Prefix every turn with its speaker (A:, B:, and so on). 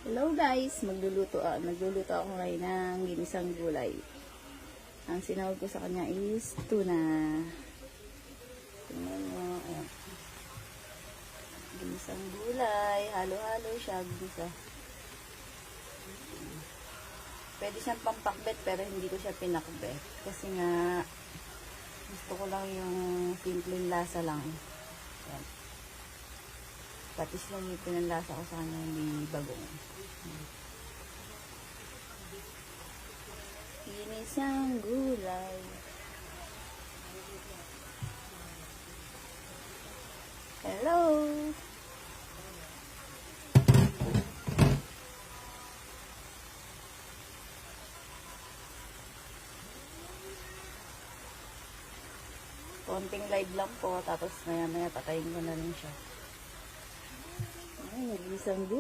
A: Hello guys, nagluluto ako ngayon ng ginisang gulay. Ang sinahog ko sa kanya is tuna. Tingnan mo, ayan. Ginisang gulay, halo-halo siya, ginisa. Pwede siyang pampakbet pero hindi ko siya pinakbet. Kasi nga, gusto ko lang yung simpleng lasa lang. Ayan. Patis lang yung pinanlasa ko sa kanya, hindi bagong. Ginisang gulay. Hello! Konting live lang po, tapos maya-maya patayin ko na rin siya. Ay, ginisang gulay.